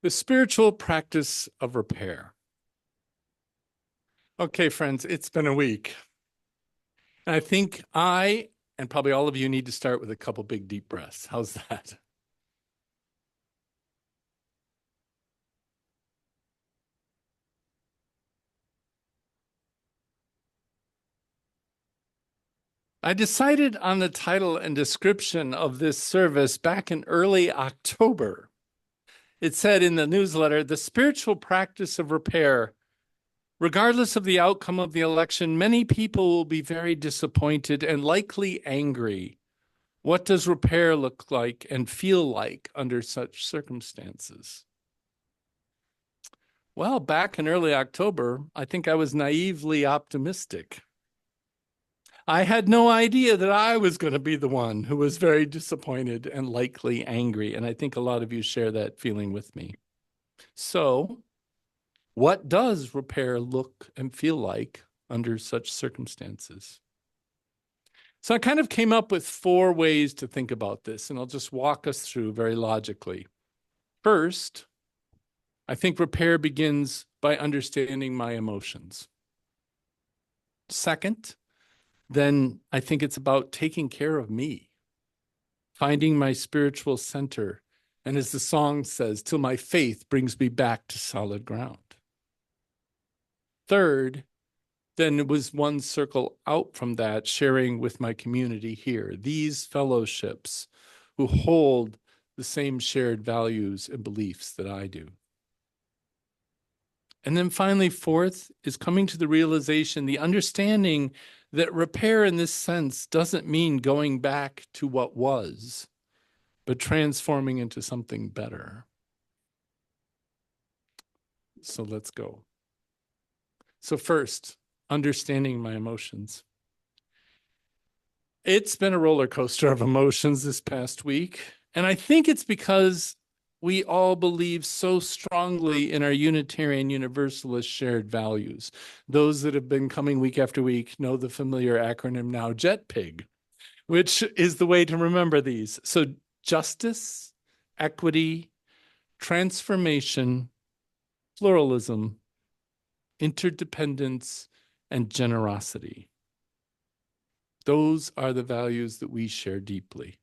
The spiritual practice of repair. Okay, friends, it's been a week. And I think I and probably all of you need to start with a couple big deep breaths. How's that? I decided on the title and description of this service back in early October. It said in the newsletter, the spiritual practice of repair. Regardless of the outcome of the election, many people will be very disappointed and likely angry. What does repair look like and feel like under such circumstances? Well, back in early October, I think I was naively optimistic. I had no idea that I was going to be the one who was very disappointed and likely angry. And I think a lot of you share that feeling with me. So, what does repair look and feel like under such circumstances? So, I kind of came up with 4 ways to think about this, and I'll just walk us through very logically. First, I think repair begins by understanding my emotions. Second, then I think it's about taking care of me, finding my spiritual center. And as the song says, till my faith brings me back to solid ground. Third, then it was one circle out from that, sharing with my community here, these fellowships who hold the same shared values and beliefs that I do. And then finally, fourth is coming to the realization, the understanding that repair in this sense doesn't mean going back to what was, but transforming into something better. So let's go. So first, understanding my emotions. It's been a roller coaster of emotions this past week. And I think it's because we all believe so strongly in our Unitarian Universalist shared values. Those that have been coming week after week know the familiar acronym now, JETPIG, which is the way to remember these. So justice, equity, transformation, pluralism, interdependence, and generosity. Those are the values that we share deeply.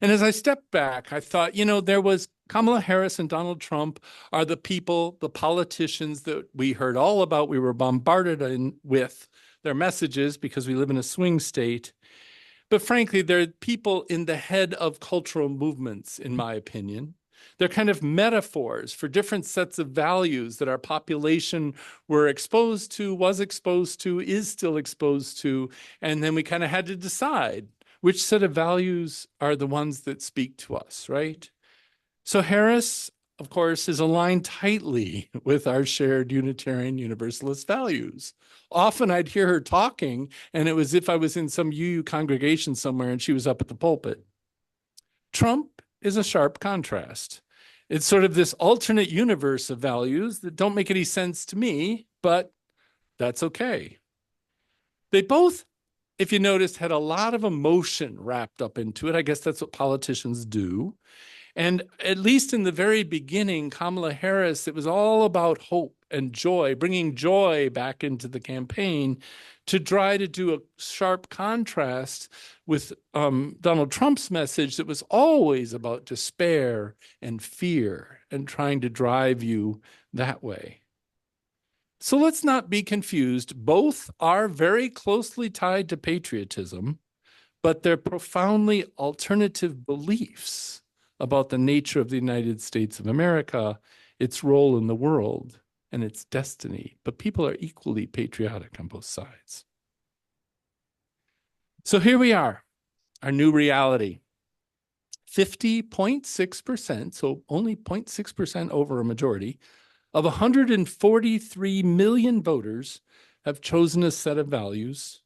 And as I stepped back, I thought, there was Kamala Harris and Donald Trump are the people, the politicians that we heard all about. We were bombarded with their messages because we live in a swing state. But frankly, they're people in the head of cultural movements, in my opinion. They're kind of metaphors for different sets of values that our population was exposed to, is still exposed to. And then we kind of had to decide which set of values are the ones that speak to us, right? So Harris, of course, is aligned tightly with our shared Unitarian Universalist values. Often I'd hear her talking, and it was as if I was in some UU congregation somewhere and she was up at the pulpit. Trump is a sharp contrast. It's sort of this alternate universe of values that don't make any sense to me, but that's okay. They both, if you noticed, had a lot of emotion wrapped up into it. I guess that's what politicians do. And at least in the very beginning, Kamala Harris, it was all about hope and joy, bringing joy back into the campaign to try to do a sharp contrast with Donald Trump's message that was always about despair and fear and trying to drive you that way. So let's not be confused. Both are very closely tied to patriotism, but they're profoundly alternative beliefs about the nature of the United States of America, its role in the world, and its destiny. But people are equally patriotic on both sides. So here we are, our new reality. 50.6%, so only 0.6% over a majority, of 143 million voters have chosen a set of values,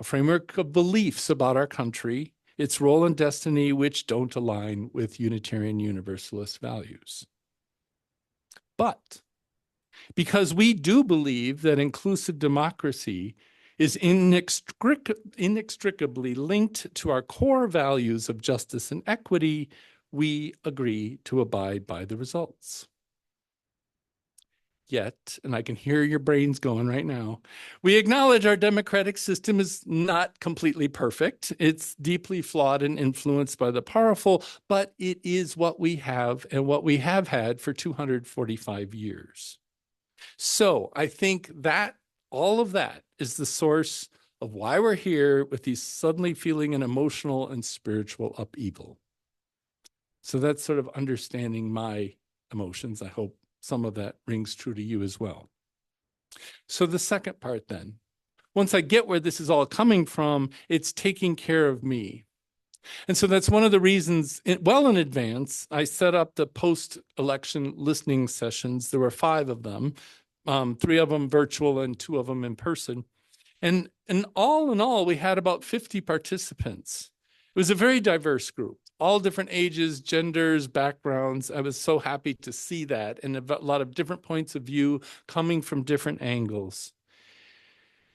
a framework of beliefs about our country, its role and destiny, which don't align with Unitarian Universalist values. But because we do believe that inclusive democracy is inextricably linked to our core values of justice and equity, we agree to abide by the results. Yet, and I can hear your brains going right now, we acknowledge our democratic system is not completely perfect. It's deeply flawed and influenced by the powerful, but it is what we have and what we have had for 245 years. So I think that all of that is the source of why we're here with these suddenly feeling an emotional and spiritual upheaval. So that's sort of understanding my emotions. I hope some of that rings true to you as well. So the second part then, once I get where this is all coming from, it's taking care of me. And so that's one of the reasons, well in advance, I set up the post-election listening sessions. There were 5 of them, 3 of them virtual and 2 of them in person. And all in all, we had about 50 participants. It was a very diverse group, all different ages, genders, backgrounds. I was so happy to see that, and a lot of different points of view coming from different angles.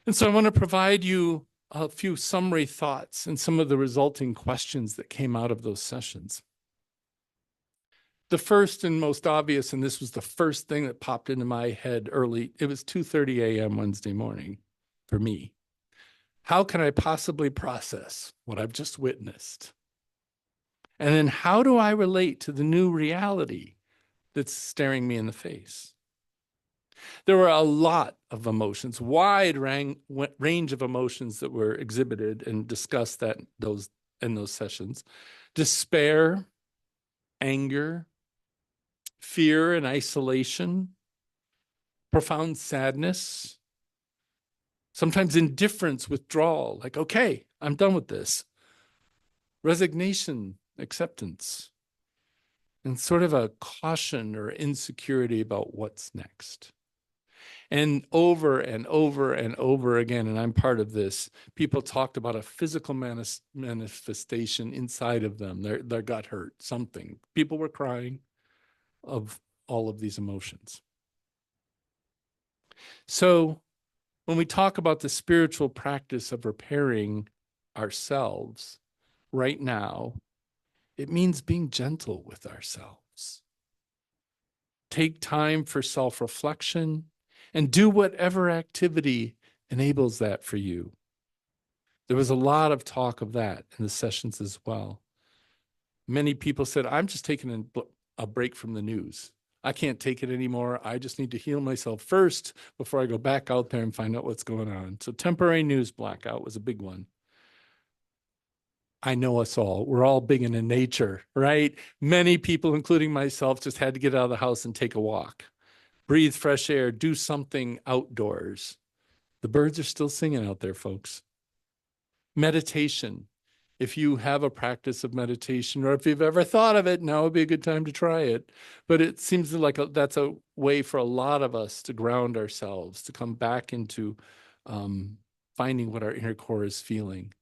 And so I want to provide you a few summary thoughts and some of the resulting questions that came out of those sessions. The first and most obvious, and this was the first thing that popped into my head early, it was 2:30 a.m. Wednesday morning for me. How can I possibly process what I've just witnessed? And then how do I relate to the new reality that's staring me in the face? There were a lot of emotions, wide range of emotions that were exhibited and discussed in those sessions. Despair, anger, fear and isolation, profound sadness, sometimes indifference, withdrawal, like, okay, I'm done with this. Resignation, acceptance, and sort of a caution or insecurity about what's next. And over and over and over again, and I'm part of this, people talked about a physical manifestation inside of them. Their gut hurt, something. People were crying of all of these emotions. So when we talk about the spiritual practice of repairing ourselves right now, it means being gentle with ourselves. Take time for self-reflection and do whatever activity enables that for you. There was a lot of talk of that in the sessions as well. Many people said, I'm just taking a break from the news. I can't take it anymore. I just need to heal myself first before I go back out there and find out what's going on. So temporary news blackout was a big one. I know us all. We're all big into nature, right? Many people, including myself, just had to get out of the house and take a walk, breathe fresh air, do something outdoors. The birds are still singing out there, folks. Meditation. If you have a practice of meditation, or if you've ever thought of it, now would be a good time to try it. But it seems like that's a way for a lot of us to ground ourselves, to come back into finding what our inner core is feeling.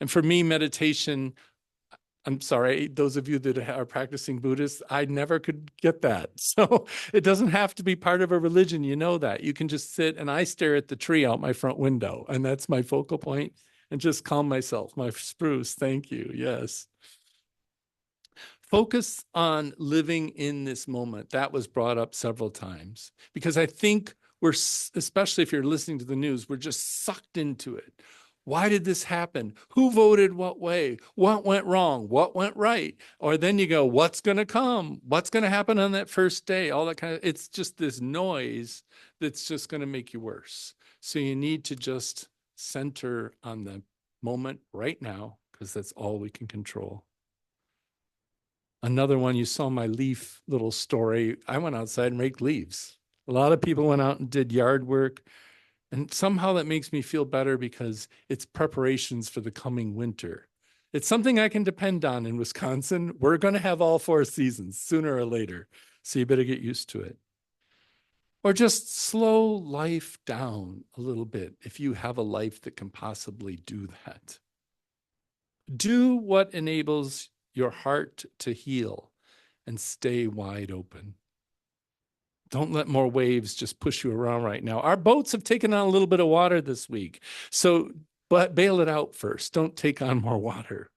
And for me, meditation, I'm sorry, those of you that are practicing Buddhists, I never could get that. So it doesn't have to be part of a religion. You know that. You can just sit, and I stare at the tree out my front window, and that's my focal point, and just calm myself. My spruce, thank you, yes. Focus on living in this moment. That was brought up several times, because I think we're, especially if you're listening to the news, we're just sucked into it. Why did this happen? Who voted what way? What went wrong? What went right? Or then you go, what's going to come? What's going to happen on that first day? All that kind of, it's just this noise that's just going to make you worse. So you need to just center on the moment right now, because that's all we can control. Another one, you saw my leaf little story. I went outside and raked leaves. A lot of people went out and did yard work. And somehow that makes me feel better, because it's preparations for the coming winter. It's something I can depend on in Wisconsin. We're going to have all 4 seasons sooner or later. So you better get used to it. Or just slow life down a little bit if you have a life that can possibly do that. Do what enables your heart to heal and stay wide open. Don't let more waves just push you around right now. Our boats have taken on a little bit of water this week. So, but bail it out first. Don't take on more water.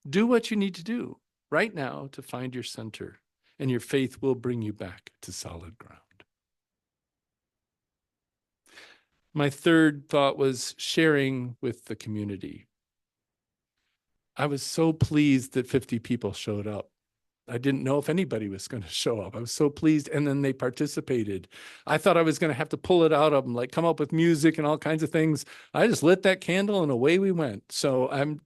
Do what you need to do right now to find your center, and your faith will bring you back to solid ground. My third thought was sharing with the community. I was so pleased that 50 people showed up. I didn't know if anybody was going to show up. I was so pleased. And then they participated. I thought I was going to have to pull it out of them, like come up with music and all kinds of things. I just lit that candle and away we went. So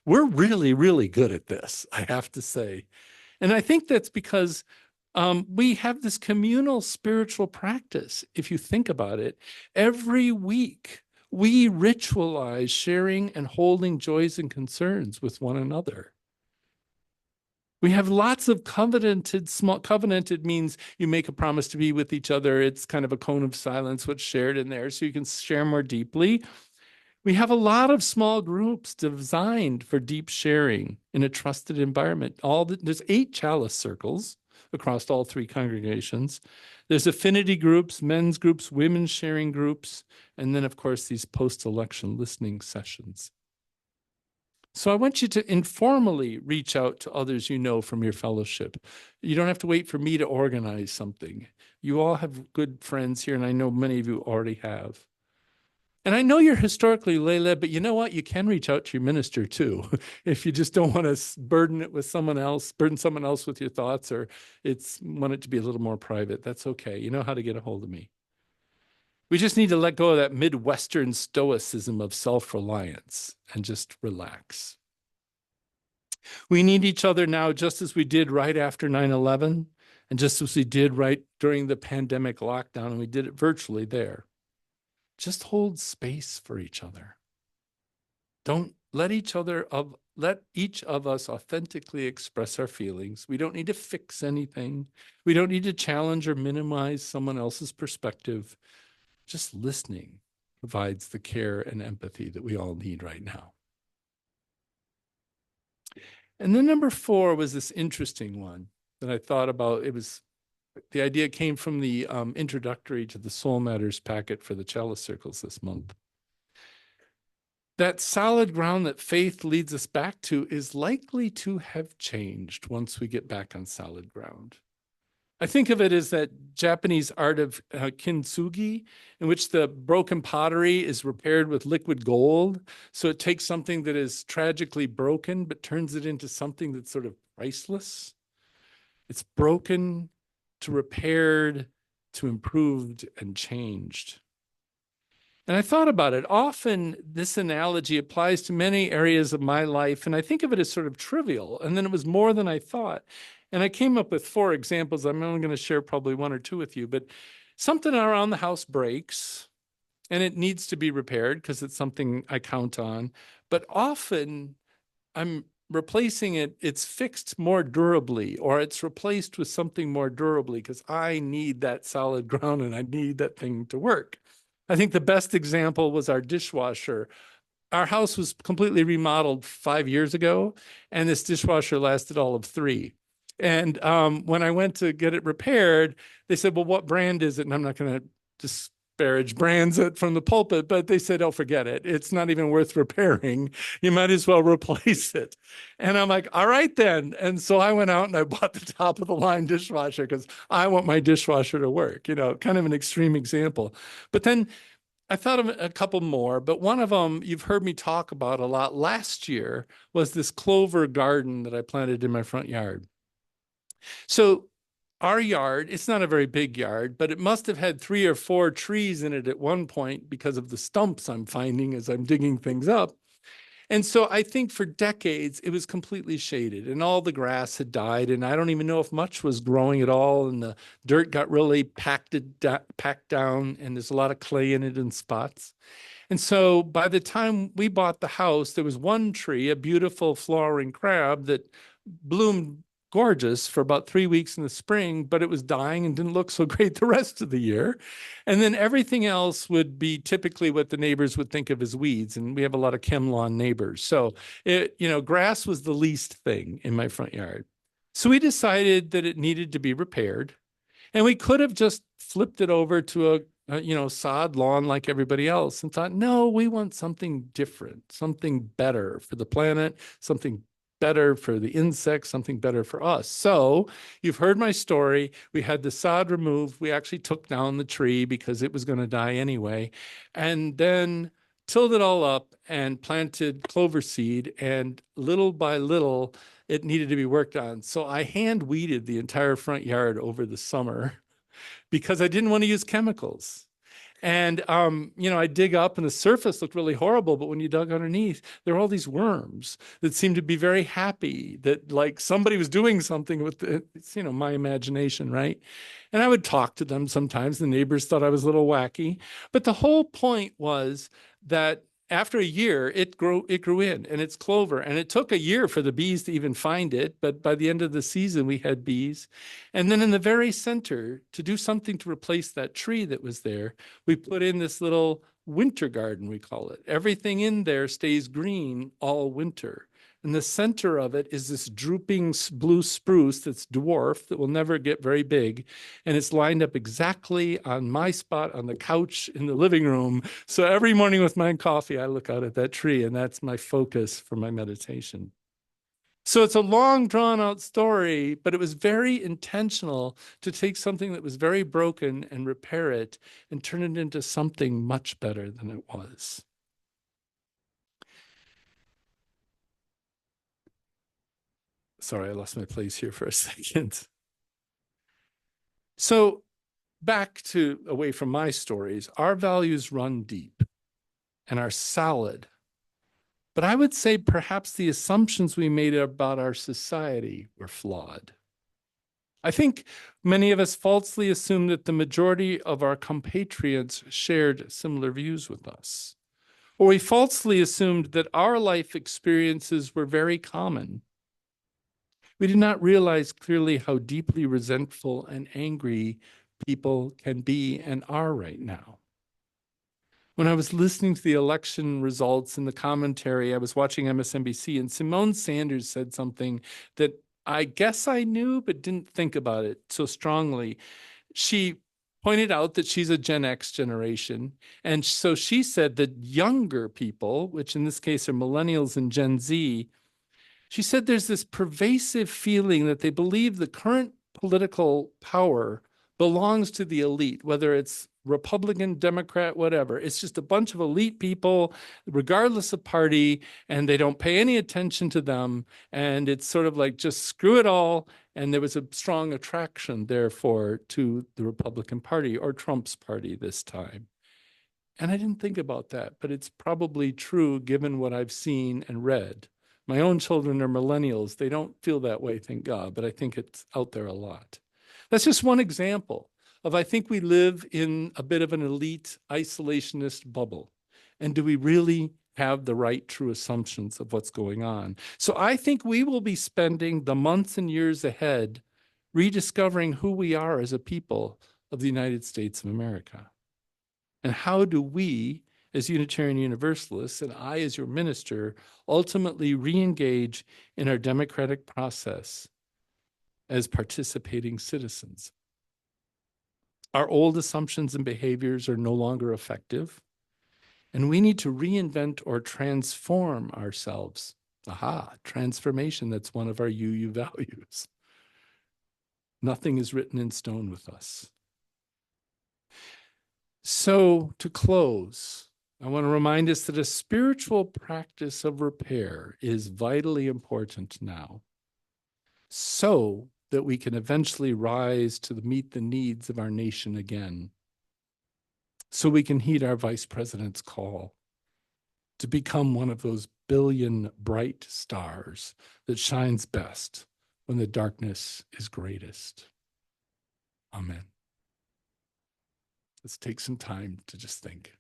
we're really, really good at this, I have to say. And I think that's because we have this communal spiritual practice. If you think about it, every week we ritualize sharing and holding joys and concerns with one another. We have lots of covenanted means you make a promise to be with each other. It's kind of a cone of silence, what's shared in there, so you can share more deeply. We have a lot of small groups designed for deep sharing in a trusted environment. There's 8 chalice circles across all 3 congregations. There's affinity groups, men's groups, women's sharing groups, and then, of course, these post-election listening sessions. So I want you to informally reach out to others you know from your fellowship. You don't have to wait for me to organize something. You all have good friends here, and I know many of you already have. And I know you're historically lay-led, but you know what? You can reach out to your minister too. If you just don't want to burden someone else with your thoughts, or want it to be a little more private, that's okay. You know how to get a hold of me. We just need to let go of that Midwestern stoicism of self-reliance and just relax. We need each other now, just as we did right after 9/11, and just as we did right during the pandemic lockdown, and we did it virtually there. Just hold space for each other. Don't let each of us authentically express our feelings. We don't need to fix anything. We don't need to challenge or minimize someone else's perspective. Just listening provides the care and empathy that we all need right now. And then number 4 was this interesting one that I thought about. The idea came from the introductory to the Soul Matters packet for the Chalice Circles this month. That solid ground that faith leads us back to is likely to have changed once we get back on solid ground. I think of it as that Japanese art of kintsugi, in which the broken pottery is repaired with liquid gold. So it takes something that is tragically broken, but turns it into something that's sort of priceless. It's broken to repaired to improved and changed. And I thought about it. Often this analogy applies to many areas of my life, and I think of it as sort of trivial. And then it was more than I thought. And I came up with 4 examples. I'm only going to share probably 1 or 2 with you, but something around the house breaks and it needs to be repaired because it's something I count on. But often I'm replacing it, it's fixed more durably, or it's replaced with something more durably because I need that solid ground and I need that thing to work. I think the best example was our dishwasher. Our house was completely remodeled 5 years ago, and this dishwasher lasted all of 3. And when I went to get it repaired, they said, well, what brand is it? And I'm not going to disparage brands from the pulpit, but they said, oh, forget it. It's not even worth repairing. You might as well replace it. And I'm like, all right, then. And so I went out and I bought the top of the line dishwasher because I want my dishwasher to work, kind of an extreme example. But then I thought of a couple more, but one of them you've heard me talk about a lot last year was this clover garden that I planted in my front yard. So our yard, it's not a very big yard, but it must have had 3 or 4 trees in it at one point because of the stumps I'm finding as I'm digging things up. And so I think for decades it was completely shaded and all the grass had died, and I don't even know if much was growing at all, and the dirt got really packed down, and there's a lot of clay in it in spots. And so by the time we bought the house, there was one tree, a beautiful flowering crab that bloomed gorgeous for about 3 weeks in the spring, but it was dying and didn't look so great the rest of the year. And then everything else would be typically what the neighbors would think of as weeds. And we have a lot of chem lawn neighbors. So grass was the least thing in my front yard. So we decided that it needed to be repaired. And we could have just flipped it over to a sod lawn like everybody else, and thought, no, we want something different, something better for the planet, something better for the insects, something better for us. So you've heard my story. We had the sod removed. We actually took down the tree because it was going to die anyway, and then tilled it all up and planted clover seed. And little by little, it needed to be worked on. So I hand weeded the entire front yard over the summer because I didn't want to use chemicals. And I dig up and the surface looked really horrible, but when you dug underneath, there were all these worms that seemed to be very happy that like somebody was doing something with it. It's, my imagination, right? And I would talk to them sometimes. The neighbors thought I was a little wacky, but the whole point was that after a year, it grew in, and it's clover. And it took a year for the bees to even find it. But by the end of the season, we had bees. And then in the very center, to do something to replace that tree that was there, we put in this little winter garden, we call it. Everything in there stays green all winter. In the center of it is this drooping blue spruce that's dwarf that will never get very big. And it's lined up exactly on my spot on the couch in the living room. So every morning with my coffee, I look out at that tree, and that's my focus for my meditation. So it's a long, drawn out story, but it was very intentional to take something that was very broken and repair it and turn it into something much better than it was. Sorry, I lost my place here for a second. So back to away from my stories, our values run deep and are solid. But I would say perhaps the assumptions we made about our society were flawed. I think many of us falsely assumed that the majority of our compatriots shared similar views with us. Or we falsely assumed that our life experiences were very common. We did not realize clearly how deeply resentful and angry people can be and are right now. When I was listening to the election results and the commentary, I was watching MSNBC, and Simone Sanders said something that I guess I knew, but didn't think about it so strongly. She pointed out that she's a Gen X generation. And so she said that younger people, which in this case are millennials and Gen Z, she said there's this pervasive feeling that they believe the current political power belongs to the elite, whether it's Republican, Democrat, whatever. It's just a bunch of elite people, regardless of party, and they don't pay any attention to them. And it's sort of like just screw it all. And there was a strong attraction, therefore, to the Republican Party or Trump's party this time. And I didn't think about that, but it's probably true given what I've seen and read. My own children are millennials. They don't feel that way, thank God, but I think it's out there a lot. That's just one example of I think we live in a bit of an elite isolationist bubble. And do we really have the right true assumptions of what's going on? So I think we will be spending the months and years ahead rediscovering who we are as a people of the United States of America. And how do we, as Unitarian Universalists, and I as your minister, ultimately re-engage in our democratic process as participating citizens? Our old assumptions and behaviors are no longer effective, and we need to reinvent or transform ourselves. Aha, transformation, that's one of our UU values. Nothing is written in stone with us. So to close, I want to remind us that a spiritual practice of repair is vitally important now, so that we can eventually rise to meet the needs of our nation again, so we can heed our vice president's call to become one of those billion bright stars that shines best when the darkness is greatest. Amen. Let's take some time to just think.